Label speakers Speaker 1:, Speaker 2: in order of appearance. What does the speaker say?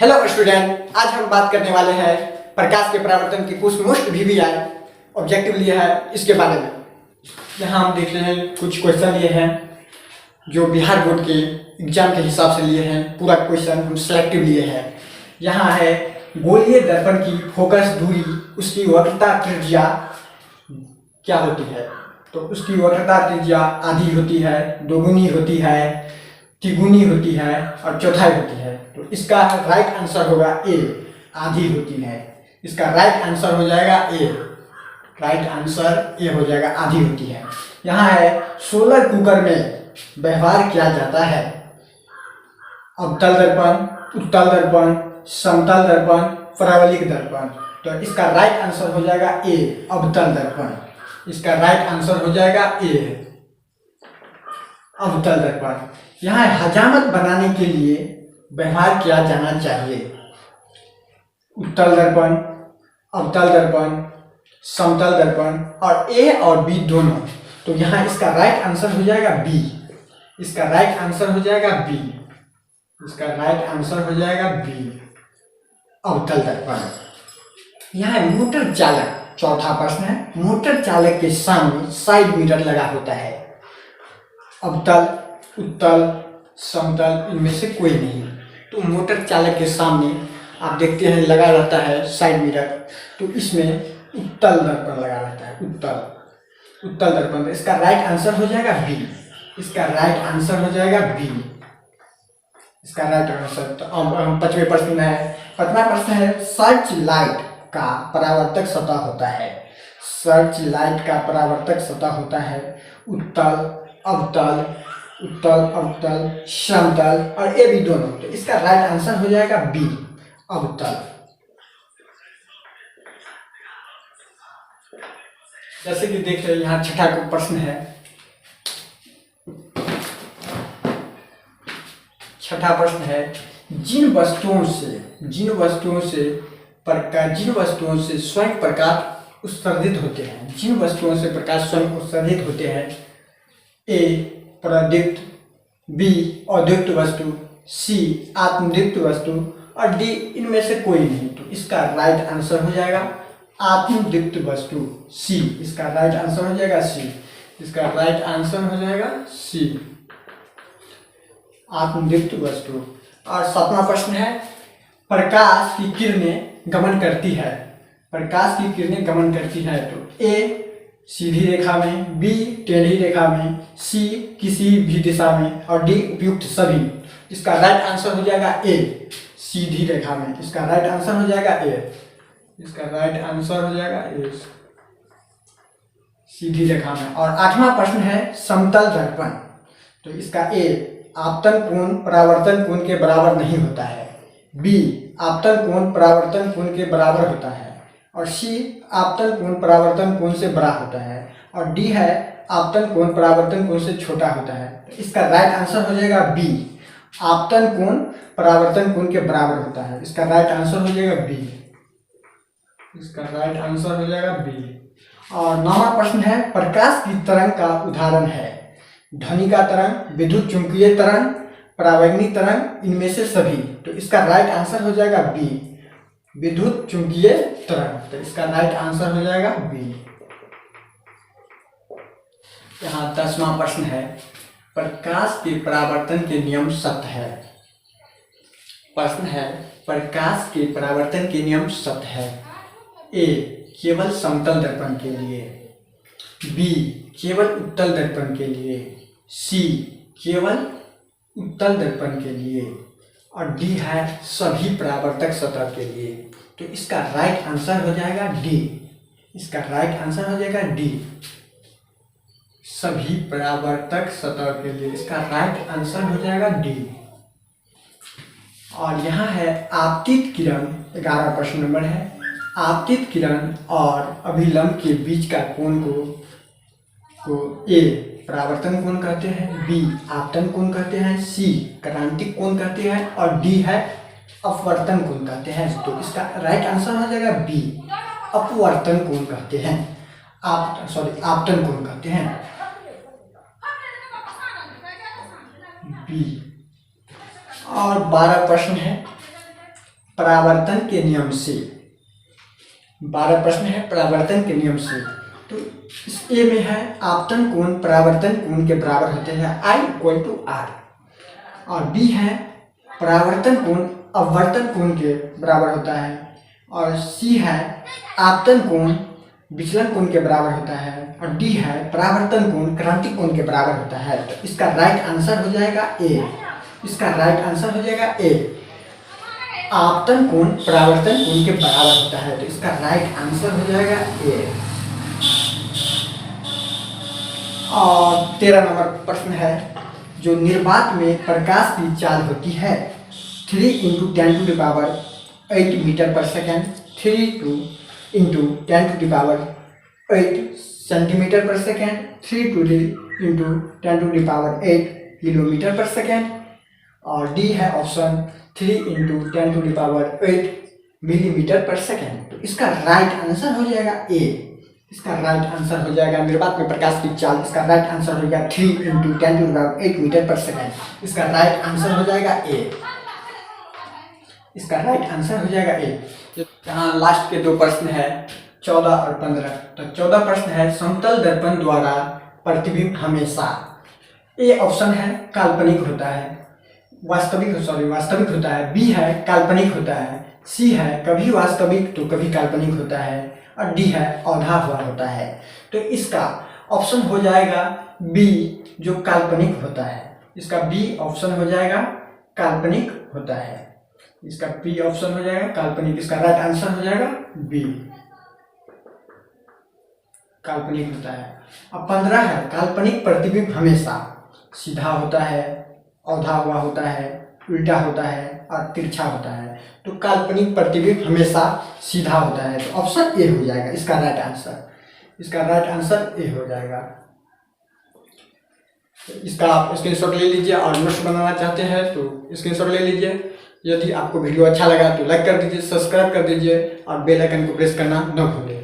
Speaker 1: Hello student, आज हम बात करने वाले हैं प्रकाश के परावर्तन के कुछ मोस्ट VBI ऑब्जेक्टिव लिए है इसके बारे में। यहाँ हम देख रहे हैं कुछ क्वेश्चन लिए हैं जो बिहार बोर्ड के एग्जाम के हिसाब से लिए हैं। पूरा क्वेश्चन हम सेलेक्टिव लिए हैं। यहाँ है गोलीय दर्पण की फोकस दूरी, उसकी वक्रता त्रिज्या क्या होती है। तो उसकी वक्रता त्रिज्या आधी होती है, दोगुनी होती है, तिगुनी होती है और चौथाई होती है। तो इसका राइट आंसर होगा ए, आधी होती है। इसका राइट आंसर हो जाएगा ए, राइट आंसर ए हो जाएगा, आधी होती है। यहाँ है सोलर कुकर में व्यवहार किया जाता है अवतल दर्पण, उत्तल दर्पण, समतल दर्पण, परावलिक दर्पण। तो इसका राइट आंसर हो जाएगा ए, अवतल दर्पण। इसका राइट आंसर हो जाएगा ए, अवतल दर्पण। यहाँ हजामत बनाने के लिए व्यवहार किया जाना चाहिए उत्तल दर्पण, अवतल दर्पण, समतल दर्पण और ए और बी दोनों। तो यहाँ इसका राइट आंसर हो जाएगा बी। इसका राइट आंसर हो जाएगा बी। इसका राइट आंसर हो जाएगा बी, अवतल दर्पण। यहाँ मोटर चालक, चौथा प्रश्न है, मोटर चालक के सामने साइड मिरर लगा होता है। अवतल, उत्तल, समतल, इनमें से कोई नहीं। तो मोटर चालक के सामने आप देखते हैं लगा रहता है साइड मिरर। तो इसमें उत्तल दर्पण लगा रहता है, उत्तल दर्पण। इसका राइट आंसर हो जाएगा बी। इसका राइट आंसर हो जाएगा बी। इसका राइट आंसर। तो अब पांचवें प्रश्न में है, पांचवा प्रश्न है, सर्च लाइट का परावर्तक सतह होता है। सर्च लाइट का परावर्तक सतह होता है उत्तल, अवतल, उत्तल, अवतल, समतल और ए भी दोनों। तो इसका राइट आंसर हो जाएगा बी, अवतल। जैसे कि देख रहे हैं यहाँ छठा का प्रश्न है। छठा प्रश्न है, जिन वस्तुओं से स्वयं प्रकाश उत्सर्जित होते हैं, जिन वस्तुओं से प्रकाश स्वयं उत्सर्जित होते हैं, ए प्रदीप्त, बी अद्युक्त वस्तु, सी आत्मदीप्त वस्तु और डी इनमें से कोई नहीं। तो इसका राइट आंसर हो जाएगा आत्मदीप्त वस्तु, सी। इसका राइट आंसर हो जाएगा सी। इसका राइट आंसर हो जाएगा सी, आत्मदीप्त वस्तु। और सातवां प्रश्न है, प्रकाश की किरणें गमन करती है। प्रकाश की किरणें गमन करती है। तो ए सीधी रेखा में, बी टेढ़ी रेखा में, सी किसी भी दिशा में और डी उपयुक्त सभी। इसका राइट आंसर हो जाएगा ए, सीधी रेखा में। इसका राइट आंसर हो जाएगा ए। इसका राइट आंसर हो जाएगा ए, सीधी रेखा में। और आठवां प्रश्न है, समतल दर्पण। तो इसका ए आपतन कोण परावर्तन कोण के बराबर नहीं होता है, बी आपतन कोण परावर्तन कोण के बराबर होता है और सी आपतन कोण परावर्तन कोण से बड़ा होता है और डी है आपतन कोण परावर्तन कोण से छोटा होता है। तो इसका राइट आंसर हो जाएगा बी, आपतन कोण परावर्तन कोण के बराबर होता है। इसका राइट आंसर हो जाएगा बी। इसका राइट आंसर हो जाएगा बी। और नौवां प्रश्न है, प्रकाश की तरंग का उदाहरण है ध्वनि का तरंग, विद्युत चुंबकीय तरंग, परावैंगनी तरंग, इनमें से सभी। तो इसका राइट आंसर हो जाएगा बी, विद्युत चुंबकीय तरंग। तो इसका राइट आंसर हो जाएगा बी। यहाँ 10वां प्रश्न है, प्रकाश के परावर्तन के नियम सत्य है। प्रश्न है, प्रकाश के परावर्तन के नियम सत्य है। ए केवल समतल दर्पण के लिए, बी केवल उत्तल दर्पण के लिए, सी केवल उत्तल दर्पण के लिए और डी है सभी परावर्तक सतह के लिए। तो इसका राइट आंसर हो जाएगा डी। इसका राइट आंसर हो जाएगा डी, सभी परावर्तक सतह के लिए। इसका राइट आंसर हो जाएगा डी। और यहाँ है आपतित किरण, 11 प्रश्न नंबर है। आपतित किरण और अभिलंब के बीच का कोण को ए परावर्तन कोण कहते हैं, बी आपतन कोण कहते हैं, सी क्रांतिक कोण कहते हैं और डी है अपवर्तन कोण कहते हैं। तो इसका राइट आंसर हो जाएगा बी, अपवर्तन कोण कहते हैं, आपतन कोण कहते हैं, बी। और 12 प्रश्न है, परावर्तन के नियम से। 12 प्रश्न है परावर्तन के नियम से। तो इस ए में है आपतन कोण परावर्तन कोण के बराबर होते हैं I=R, और बी है परावर्तन कोण अपवर्तन कोण के बराबर होता है, और सी है आपतन कोण विचलन कोण के बराबर होता है, और डी है परावर्तन कोण क्रांतिक कोण के बराबर होता है। तो इसका राइट आंसर हो जाएगा ए। इसका राइट आंसर हो जाएगा ए, आपतन कोण परावर्तन कोण के बराबर होता है। तो इसका राइट आंसर हो जाएगा ए। और 13 नंबर प्रश्न है, जो निर्वात में प्रकाश की चाल होती है 3 × 10⁸ मीटर पर सेकेंड, 3 × 10⁸ सेंटीमीटर पर सेकेंड, 3 × 10⁸ किलोमीटर पर सेकेंड, और डी है ऑप्शन 3 × 10⁸ मिलीमीटर पर सेकेंड। तो इसका राइट आंसर हो जाएगा ए। इसका राइट आंसर हो जाएगा निर्वात में प्रकाश की चाल, इसका राइट आंसर हो जाएगा 3 × 10⁸ मीटर पर सेकेंड। इसका राइट आंसर हो जाएगा ए। इसका राइट आंसर हो जाएगा ए। यहाँ लास्ट के 2 प्रश्न है 14 और 15। तो 14 प्रश्न है, समतल दर्पण द्वारा प्रतिबिंब हमेशा ए ऑप्शन है काल्पनिक होता है, वास्तविक होता है, बी है काल्पनिक होता है, सी है कभी वास्तविक तो कभी काल्पनिक होता है, और डी है औधा हुआ होता है। तो इसका ऑप्शन हो जाएगा बी, जो काल्पनिक होता है। इसका बी ऑप्शन हो जाएगा काल्पनिक होता है। इसका बी ऑप्शन हो जाएगा काल्पनिक। इसका राइट आंसर हो जाएगा बी, काल्पनिक होता है। अब 15 है, काल्पनिक प्रतिबिंब हमेशा सीधा होता है, औधा हुआ होता है, उल्टा होता है और तिरछा होता है। तो काल्पनिक प्रतिबिंब हमेशा सीधा होता है। तो ऑप्शन ए हो जाएगा इसका राइट आंसर। इसका राइट आंसर ए हो जाएगा। इसका आप स्क्रीनशॉट ले लीजिए, और नोट्स बनाना चाहते हैं तो स्क्रीनशॉट ले लीजिए। यदि आपको वीडियो अच्छा लगा तो लाइक कर दीजिए, सब्सक्राइब कर दीजिए, और बेल आइकन को प्रेस करना न भूलें।